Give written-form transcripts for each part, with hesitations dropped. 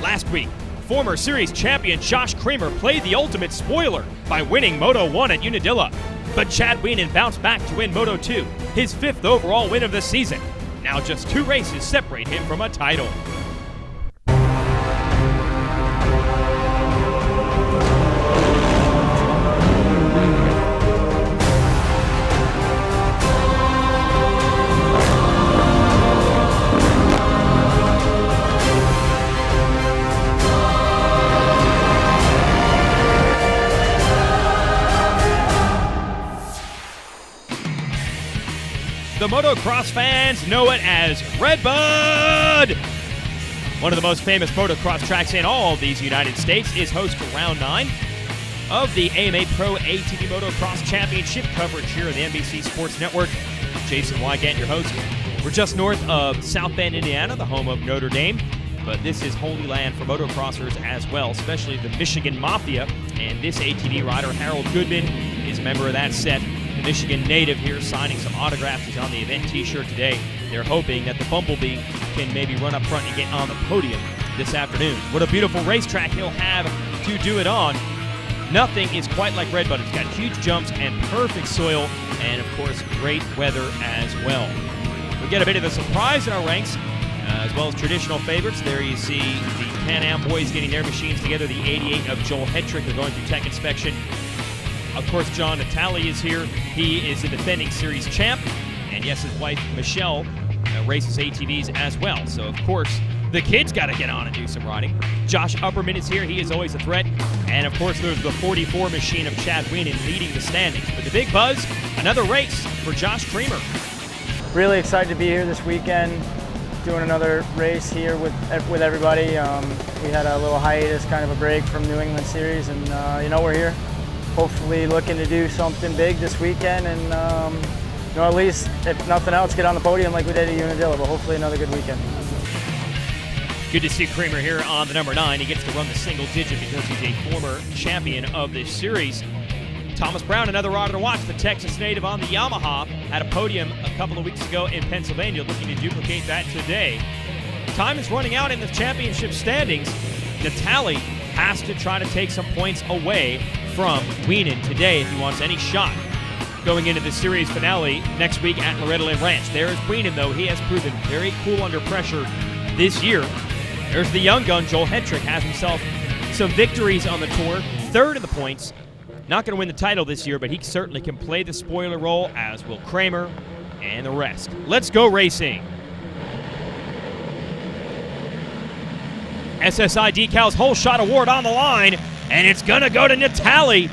Last week, former series champion Josh Kramer played the ultimate spoiler by winning Moto 1 at Unadilla. But Chad Wienen bounced back to win Moto 2, his 5th overall win of the season. Now just 2 races separate him from a title. The motocross fans know it as Redbud. One of the most famous motocross tracks in all of these United States is host to round 9 of the AMA Pro ATV Motocross Championship coverage here on the NBC Sports Network. Jason Wygant, your host. We're just north of South Bend, Indiana, the home of Notre Dame. But this is holy land for motocrossers as well, especially the Michigan Mafia. And this ATV rider, Harold Goodman, is a member of that set. Michigan native here signing some autographs. He's on the event t-shirt today. They're hoping that the Bumblebee can maybe run up front and get on the podium this afternoon. What a beautiful racetrack he'll have to do it on. Nothing is quite like Redbud. It's got huge jumps and perfect soil and, of course, great weather as well. We get a bit of a surprise in our ranks, as well as traditional favorites. There you see the Pan Am boys getting their machines together. The 88 of Joel Hetrick are going through tech inspection. Of course, John Natalie is here. He is the defending series champ. And yes, his wife, Michelle, races ATVs as well. So, of course, the kids got to get on and do some riding. Josh Upperman is here. He is always a threat. And, of course, there's the 44 machine of Chad Wienen leading the standings. But the big buzz, another race for Josh Kramer. Really excited to be here this weekend, doing another race here with everybody. We had a little hiatus, kind of a break from New England Series, and, we're here. Hopefully looking to do something big this weekend and, at least, if nothing else, get on the podium like we did at Unadilla, but hopefully another good weekend. Good to see Kramer here on the number 9. He gets to run the single digit because he's a former champion of this series. Thomas Brown, another rider to watch, the Texas native on the Yamaha, had a podium a couple of weeks ago in Pennsylvania, looking to duplicate that today. Time is running out in the championship standings. Natalie has to try to take some points away from Wienen today if he wants any shot going into the series finale next week at Loretta Lynn Ranch. There is Wienen, though. He has proven very cool under pressure this year. There's the young gun, Joel Hetrick, has himself some victories on the tour, 3rd in the points. Not going to win the title this year, but he certainly can play the spoiler role, as will Kramer and the rest. Let's go racing. SSI Decals Whole Shot Award on the line, and it's going to go to Natalie,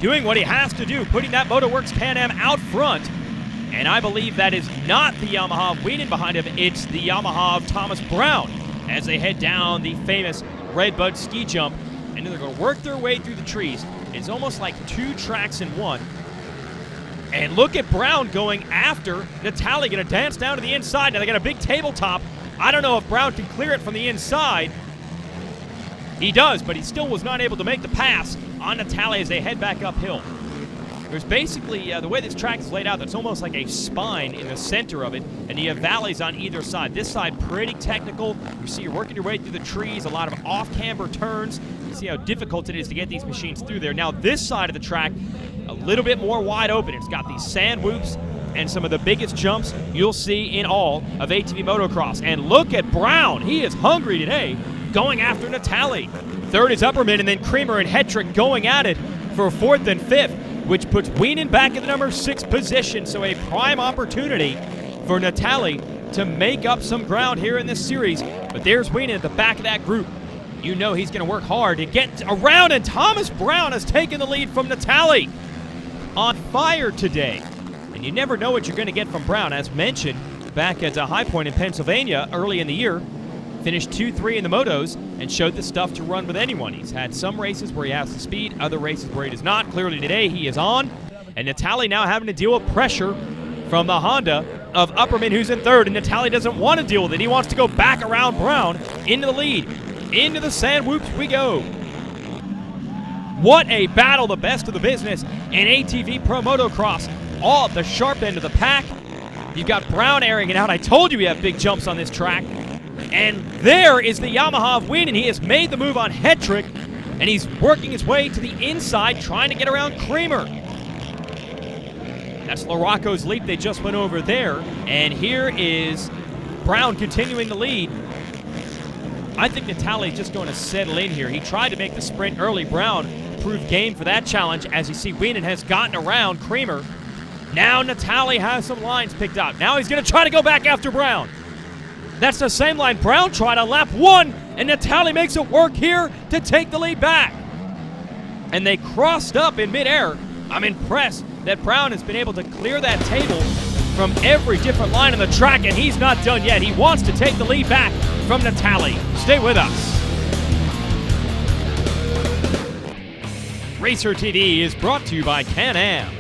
doing what he has to do, putting that Motorworks Pan Am out front. And I believe that is not the Yamaha of Wienen behind him, it's the Yamaha of Thomas Brown as they head down the famous Redbud ski jump, and they're going to work their way through the trees. It's almost like 2 tracks in one. And look at Brown going after Natalie, going to dance down to the inside. Now they got a big tabletop. I don't know if Brown can clear it from the inside. He does, but he still was not able to make the pass on Natalie as they head back uphill. There's basically, the way this track is laid out, that's almost like a spine in the center of it, and you have valleys on either side. This side, pretty technical. You see you're working your way through the trees, a lot of off-camber turns. You see how difficult it is to get these machines through there. Now this side of the track, a little bit more wide open. It's got these sand whoops and some of the biggest jumps you'll see in all of ATV Motocross. And look at Brown. He is hungry today, going after Natalie. 3rd is Upperman, and then Kramer and Hetrick going at it for 4th and 5th, which puts Wienen back in the number 6 position. So a prime opportunity for Natalie to make up some ground here in this series. But there's Wienen at the back of that group. You know he's going to work hard to get around, and Thomas Brown has taken the lead from Natalie. On fire today. And you never know what you're going to get from Brown. As mentioned, back at High Point in Pennsylvania early in the year, finished 2-3 in the motos and showed the stuff to run with anyone. He's had some races where he has the speed, other races where he does not. Clearly today he is on. And Natalie now having to deal with pressure from the Honda of Upperman, who's in 3rd. And Natalie doesn't want to deal with it. He wants to go back around Brown into the lead. Into the sand whoops we go. What a battle, the best of the business in ATV Pro Motocross. All at the sharp end of the pack. You've got Brown airing it out. I told you we have big jumps on this track. And there is the Yamaha of Wienen. He has made the move on Hetrick, and he's working his way to the inside, trying to get around Creamer. That's LaRocco's leap. They just went over there. And here is Brown continuing the lead. I think Natalie is just going to settle in here. He tried to make the sprint early. Brown proved game for that challenge. As you see, Wienen has gotten around Creamer. Now Natalie has some lines picked out. Now he's going to try to go back after Brown. That's the same line Brown tried on lap 1, and Natalie makes it work here to take the lead back. And they crossed up in midair. I'm impressed that Brown has been able to clear that table from every different line on the track, and he's not done yet. He wants to take the lead back from Natalie. Stay with us. Racer TV is brought to you by Can-Am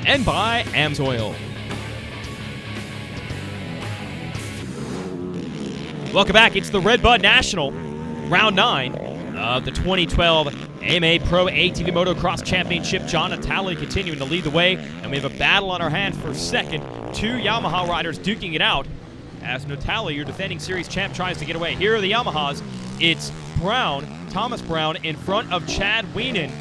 and by AMSOIL. Welcome back. It's the Redbud National, round 9 of the 2012 AMA Pro ATV Motocross Championship. John Natalie continuing to lead the way, and we have a battle on our hands for second. 2 Yamaha riders duking it out as Natalie, your defending series champ, tries to get away. Here are the Yamahas. It's Brown, Thomas Brown, in front of Chad Wienen.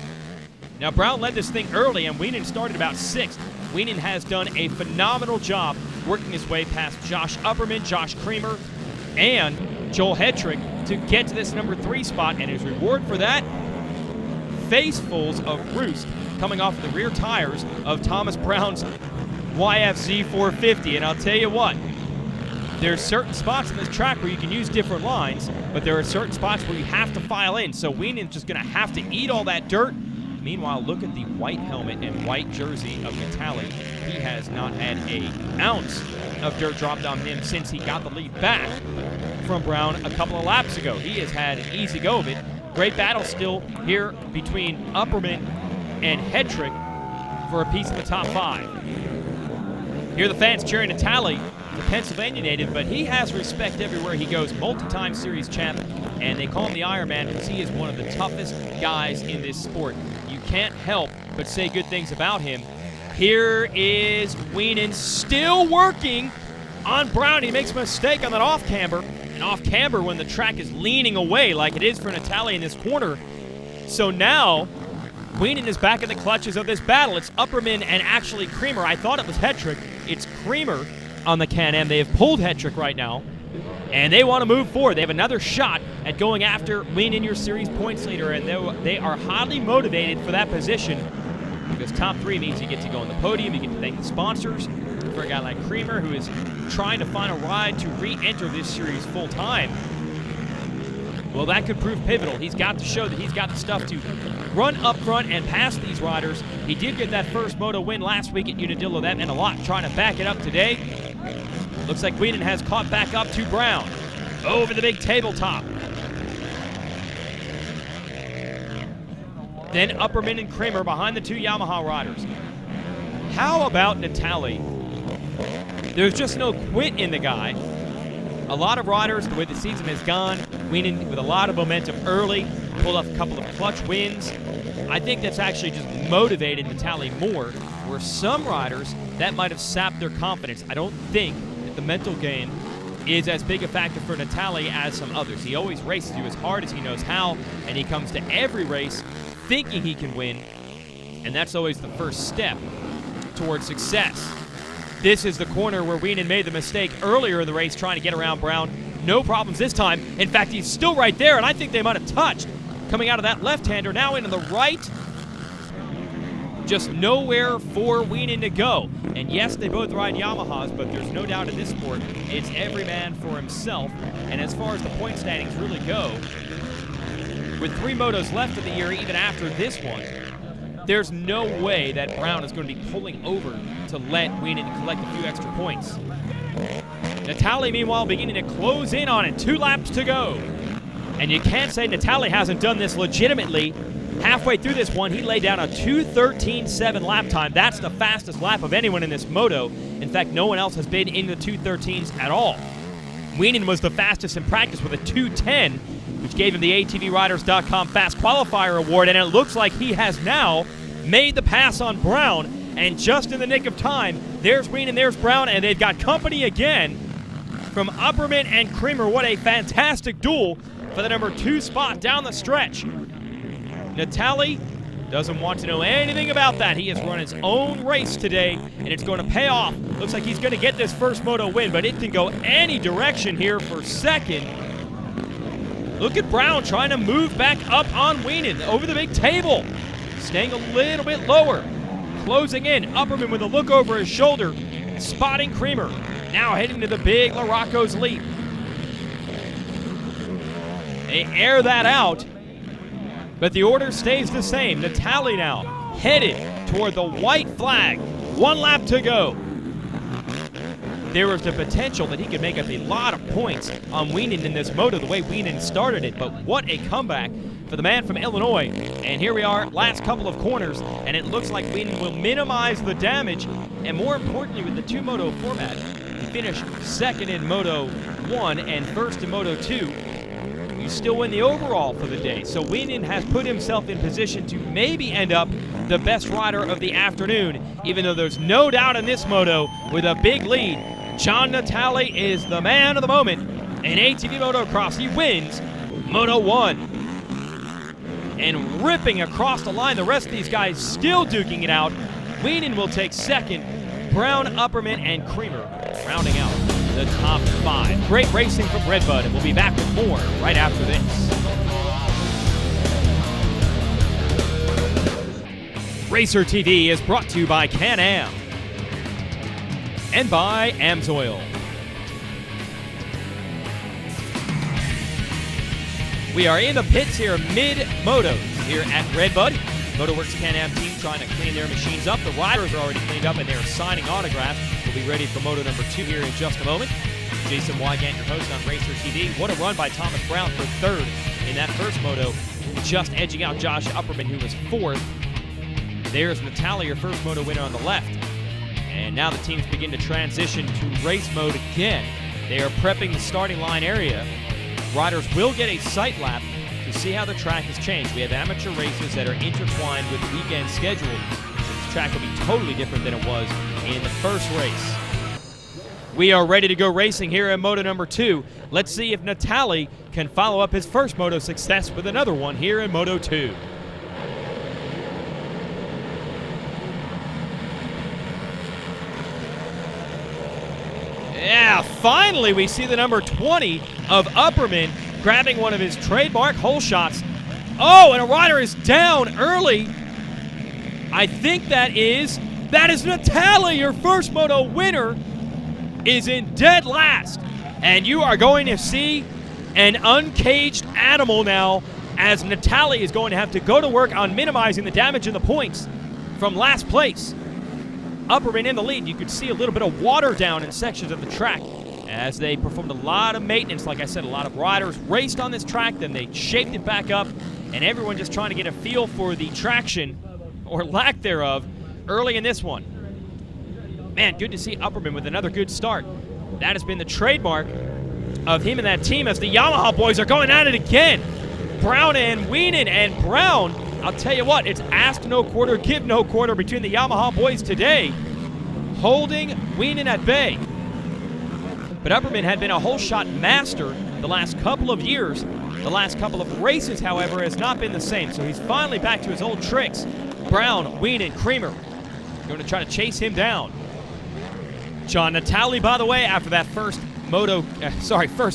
Now, Brown led this thing early, and Wienen started about 6th. Wienen has done a phenomenal job working his way past Josh Upperman, Josh Creamer, and Joel Hetrick to get to this number 3 spot, and his reward for that, facefuls of roost coming off the rear tires of Thomas Brown's YFZ 450. And I'll tell you what, there's certain spots in this track where you can use different lines, but there are certain spots where you have to file in, so Wienen's just going to have to eat all that dirt. Meanwhile, look at the white helmet and white jersey of Natalie. He has not had an ounce of dirt dropped on him since he got the lead back from Brown a couple of laps ago. He has had an easy go of it. Great battle still here between Upperman and Hetrick for a piece of the top 5. Here the fans cheering Natalie, the Pennsylvania native, but he has respect everywhere he goes. Multi-time series champ, and they call him the Iron Man because he is one of the toughest guys in this sport. You can't help but say good things about him. Here is Wienen still working on Brown. He makes a mistake on that off-camber. And off-camber when the track is leaning away like it is for Natalie in this corner. So now, Wienen is back in the clutches of this battle. It's Upperman and actually Creamer. I thought it was Hetrick. It's Creamer on the Can-Am. They have pulled Hetrick right now, and they want to move forward. They have another shot at going after Wienen, your series points leader, and they are highly motivated for that position because top 3 means you get to go on the podium, you get to thank the sponsors. For a guy like Creamer, who is trying to find a ride to re-enter this series full-time, well, that could prove pivotal. He's got to show that he's got the stuff to run up front and pass these riders. He did get that first Moto win last week at Unadilla. That meant a lot. Trying to back it up today. Looks like Wienen has caught back up to Brown over the big tabletop. Then Upperman and Creamer behind the 2 Yamaha riders. How about Natalie? There's just no quit in the guy. A lot of riders, the way the season has gone, Wienen with a lot of momentum early, pulled off a couple of clutch wins. I think that's actually just motivated Natalie more, where some riders, that might have sapped their confidence. I don't think that the mental game is as big a factor for Natalie as some others. He always races you as hard as he knows how, and he comes to every race thinking he can win, and that's always the first step towards success. This is the corner where Wienen made the mistake earlier in the race trying to get around Brown. No problems this time. In fact, he's still right there, and I think they might have touched. Coming out of that left-hander, now into the right. Just nowhere for Wienen to go. And yes, they both ride Yamahas, but there's no doubt in this sport, it's every man for himself. And as far as the point standings really go, with 3 motos left of the year, even after this one, there's no way that Brown is going to be pulling over to let Wienen collect a few extra points. Natalie, meanwhile, beginning to close in on it. 2 laps to go. And you can't say Natalie hasn't done this legitimately. Halfway through this one, he laid down a 2:13.7 lap time. That's the fastest lap of anyone in this moto. In fact, no one else has been in the 2:13s at all. Wienen was the fastest in practice with a 2:10, which gave him the ATVRiders.com Fast Qualifier Award, and it looks like he has now made the pass on Brown, and just in the nick of time, there's Wienen, there's Brown, and they've got company again from Upperman and Creamer. What a fantastic duel for the number 2 spot down the stretch. Natalie doesn't want to know anything about that. He has run his own race today, and it's going to pay off. Looks like he's going to get this first moto win, but it can go any direction here for second. Look at Brown trying to move back up on Wienen over the big table. Staying a little bit lower. Closing in. Upperman with a look over his shoulder. Spotting Creamer. Now heading to the big Larocco's leap. They air that out, but the order stays the same. Natalie now headed toward the white flag. 1 lap to go. There was the potential that he could make up a lot of points on Wienen in this moto, the way Wienen started it, but what a comeback for the man from Illinois. And here we are, last couple of corners, and it looks like Wienen will minimize the damage, and more importantly, with the 2-moto format, he finished second in Moto 1 and first in Moto 2. You still win the overall for the day. So Wienen has put himself in position to maybe end up the best rider of the afternoon, even though there's no doubt in this moto with a big lead. John Natalie is the man of the moment in ATV Motocross. He wins Moto 1. And ripping across the line, the rest of these guys still duking it out. Wienen will take second. Brown, Upperman, and Creamer rounding out the top 5. Great racing from Redbud, and we'll be back with more right after this. Racer TV is brought to you by Can-Am and by Amsoil. We are in the pits here mid-motos here at Redbud. Motoworks Can-Am team trying to clean their machines up. The riders are already cleaned up and they're signing autographs. We'll be ready for moto number 2 here in just a moment. Jason Wygant, your host on Racer TV. What a run by Thomas Brown for 3rd in that first moto, just edging out Josh Upperman, who was 4th. There's Natalie, your first moto winner on the left. And now the teams begin to transition to race mode again. They are prepping the starting line area. Riders will get a sight lap to see how the track has changed. We have amateur races that are intertwined with the weekend schedule. So this track will be totally different than it was in the first race. We are ready to go racing here in moto number 2. Let's see if Natalie can follow up his first moto success with another one here in Moto 2. Yeah, finally we see the number 20 of Upperman grabbing one of his trademark hole shots. Oh, and a rider is down early. I think that is Natalie, your first moto winner, is in dead last. And you are going to see an uncaged animal now, as Natalie is going to have to go to work on minimizing the damage and the points from last place. Upperman in the lead. You could see a little bit of water down in sections of the track as they performed a lot of maintenance. Like I said, a lot of riders raced on this track, then they shaped it back up, and everyone just trying to get a feel for the traction, or lack thereof, early in this one. Man, good to see Upperman with another good start. That has been the trademark of him and that team, as the Yamaha boys are going at it again. Brown and Wienen, and Brown, I'll tell you what, it's ask no quarter, give no quarter between the Yamaha boys today, holding Wienen at bay. But Upperman had been a hole shot master the last couple of years. The last couple of races, however, has not been the same, so he's finally back to his old tricks. Brown, Wienen, Creamer going to try to chase him down. John Natalie, by the way, after that first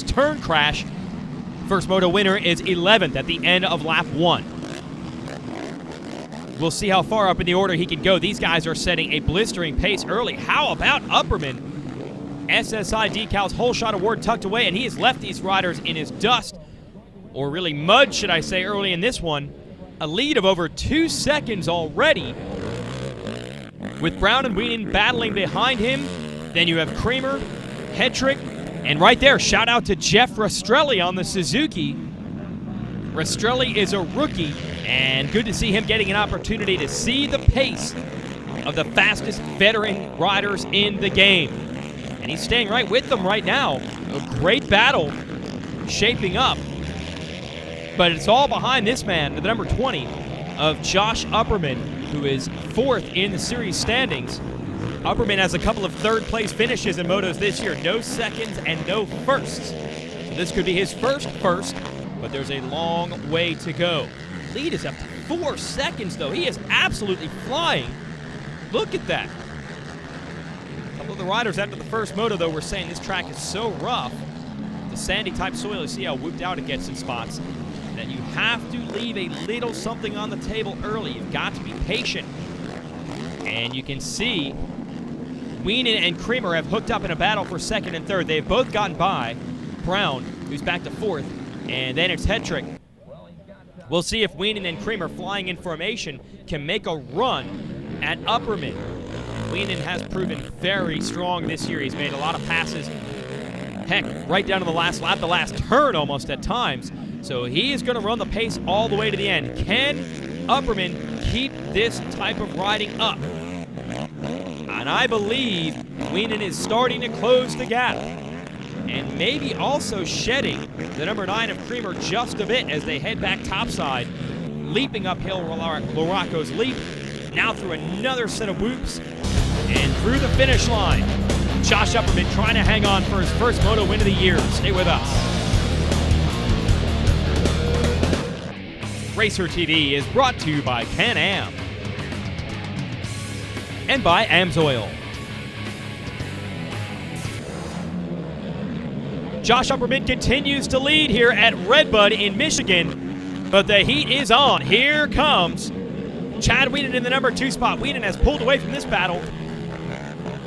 turn crash, first moto winner is 11th at the end of lap 1. We'll see how far up in the order he can go. These guys are setting a blistering pace early. How about Upperman? SSI Decals Hole Shot Award tucked away, and he has left these riders in his dust, or really mud, should I say, early in this one. A lead of over 2 seconds already, with Brown and Wienen battling behind him. Then you have Creamer, Hetrick, and right there, shout out to Jeff Rastrelli on the Suzuki. Rastrelli is a rookie, and good to see him getting an opportunity to see the pace of the fastest veteran riders in the game. And he's staying right with them right now. A great battle shaping up. But it's all behind this man, the number 20 of Josh Upperman, who is 4th in the series standings. Upperman has a couple of third-place finishes in motos this year. No seconds and no firsts. So this could be his first, but there's a long way to go. Lead is up to 4 seconds, though. He is absolutely flying. Look at that. A couple of the riders after the first moto, though, were saying this track is so rough. The sandy-type soil, you see how whooped out it gets in spots, that you have to leave a little something on the table early. You've got to be patient. And you can see Wienen and Creamer have hooked up in a battle for second and third. They've both gotten by Brown, who's back to fourth, and then it's Hetrick. We'll see if Wienen and Creamer, flying in formation, can make a run at Upperman. Wienen has proven very strong this year. He's made a lot of passes. Heck, right down to the last lap, the last turn almost at times. So he is going to run the pace all the way to the end. Can Upperman keep this type of riding up? And I believe Wienen is starting to close the gap. And maybe also shedding the number 9 of Creamer just a bit as they head back topside, leaping uphill Loracco's leap, now through another set of whoops, and through the finish line. Josh Upperman trying to hang on for his first moto win of the year. Stay with us. Racer TV is brought to you by Can-Am and by Amsoil. Josh Upperman continues to lead here at Redbud in Michigan, but the heat is on. Here comes Chad Wienen in the number 2 spot. Wienen has pulled away from this battle.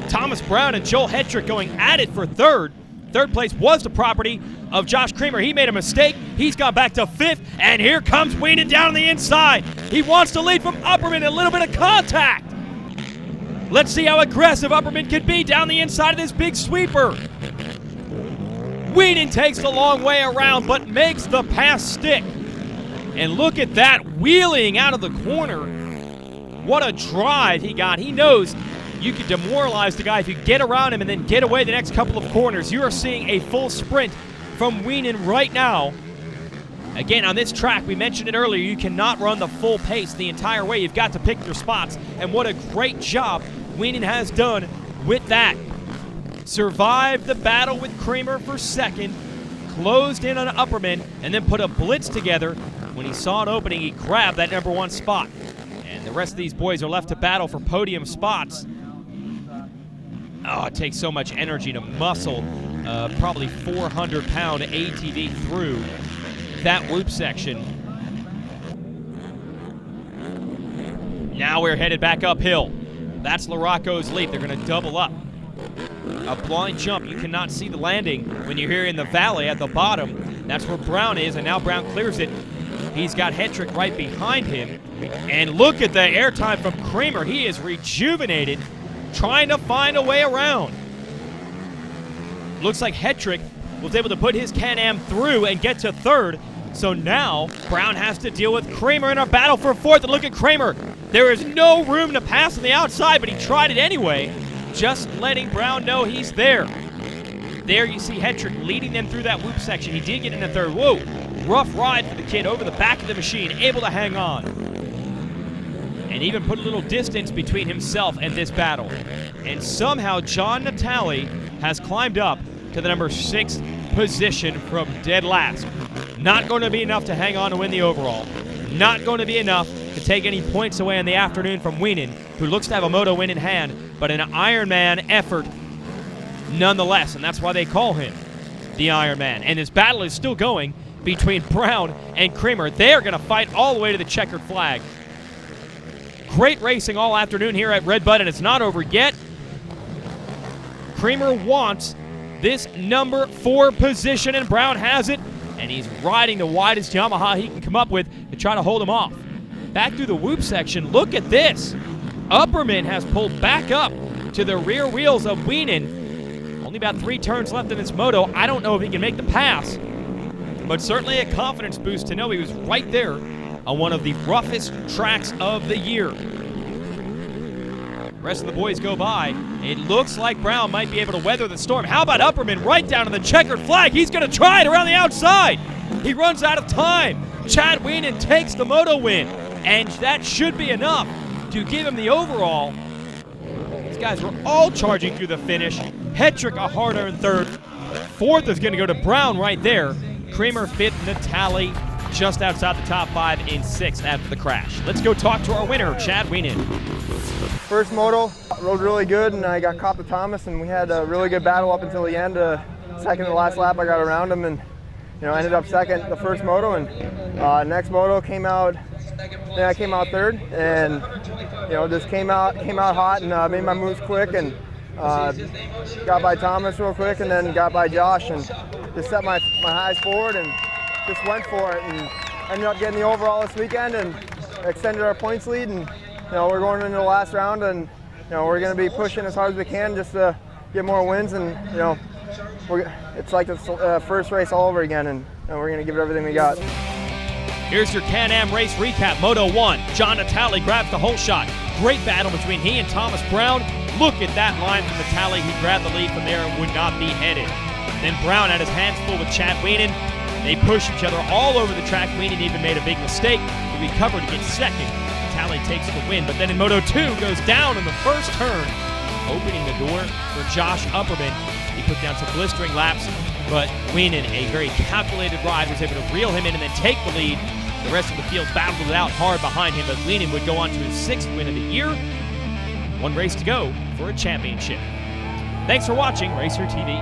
Thomas Brown and Joel Hetrick going at it for third. Third place was the property of Josh Creamer. He made a mistake. He's gone back to 5th, and here comes Wienen down on the inside. He wants to lead from Upperman, a little bit of contact. Let's see how aggressive Upperman can be down the inside of this big sweeper. Wienen takes the long way around, but makes the pass stick. And look at that, wheeling out of the corner. What a drive he got. He knows you can demoralize the guy if you get around him and then get away the next couple of corners. You are seeing a full sprint from Wienen right now. Again, on this track, we mentioned it earlier, you cannot run the full pace the entire way. You've got to pick your spots. And what a great job Wienen has done with that. Survived the battle with Creamer for second, closed in on Upperman, and then put a blitz together. When he saw an opening, he grabbed that number 1 spot. And the rest of these boys are left to battle for podium spots. Oh, it takes so much energy to muscle probably 400-pound ATV through that whoop section. Now we're headed back uphill. That's Loracco's leap. They're going to double up. A blind jump. You cannot see the landing when you're here in the valley at the bottom. That's where Brown is, and now Brown clears it. He's got Hetrick right behind him. And look at the airtime from Creamer. He is rejuvenated, trying to find a way around. Looks like Hetrick was able to put his Can-Am through and get to third. So now Brown has to deal with Creamer in a battle for fourth. And look at Creamer. There is no room to pass on the outside, but he tried it anyway, just letting Brown know he's there. There you see Hetrick leading them through that whoop section. He did get in the third. Whoa, rough ride for the kid over the back of the machine, able to hang on. And even put a little distance between himself and this battle. And somehow John Natalie has climbed up to the number 6 position from dead last. Not going to be enough to hang on to win the overall. Not going to be enough to take any points away in the afternoon from Wienen, who looks to have a moto win in hand, but an Ironman effort nonetheless, and that's why they call him the Ironman. And this battle is still going between Brown and Creamer. They're going to fight all the way to the checkered flag. Great racing all afternoon here at Redbud, and it's not over yet. Creamer wants this number 4 position, and Brown has it, and he's riding the widest Yamaha he can come up with to try to hold him off. Back through the whoop section, look at this. Upperman has pulled back up to the rear wheels of Wienen. Only about 3 turns left in this moto. I don't know if he can make the pass, but certainly a confidence boost to know he was right there on one of the roughest tracks of the year. The rest of the boys go by. It looks like Brown might be able to weather the storm. How about Upperman right down to the checkered flag? He's going to try it around the outside. He runs out of time. Chad Wienen takes the moto win, and that should be enough to give him the overall. These guys were all charging through the finish. Hetrick a harder in third. Fourth is going to go to Brown right there. Kramer fifth, Natalie just outside the top 5 in sixth after the crash. Let's go talk to our winner, Chad Wienen. First moto, rode really good, and I got caught to Thomas, and we had a really good battle up until the end. Second to last lap, I got around him, and ended up second the first moto, and next moto came out. I came out third, and just came out hot and made my moves quick, and got by Thomas real quick, and then got by Josh, and just set my highs forward and just went for it, and ended up getting the overall this weekend and extended our points lead, and we're going into the last round, and we're going to be pushing as hard as we can just to get more wins, and it's like the first race all over again, and we're going to give it everything we got. Here's your Can-Am race recap. Moto 1, John Natalie grabs the whole shot. Great battle between he and Thomas Brown. Look at that line from Natalie, who grabbed the lead from there and would not be headed. Then Brown had his hands full with Chad Wienen. They pushed each other all over the track. Wienen even made a big mistake, but recovered to get second. Natalie takes the win, but then in Moto 2 goes down in the first turn, opening the door for Josh Upperman. He put down some blistering laps, but Wienen, a very calculated ride, was able to reel him in and then take the lead. The rest of the field battled it out hard behind him, but Wienen would go on to his 6th win of the year. One race to go for a championship. Thanks for watching Racer TV.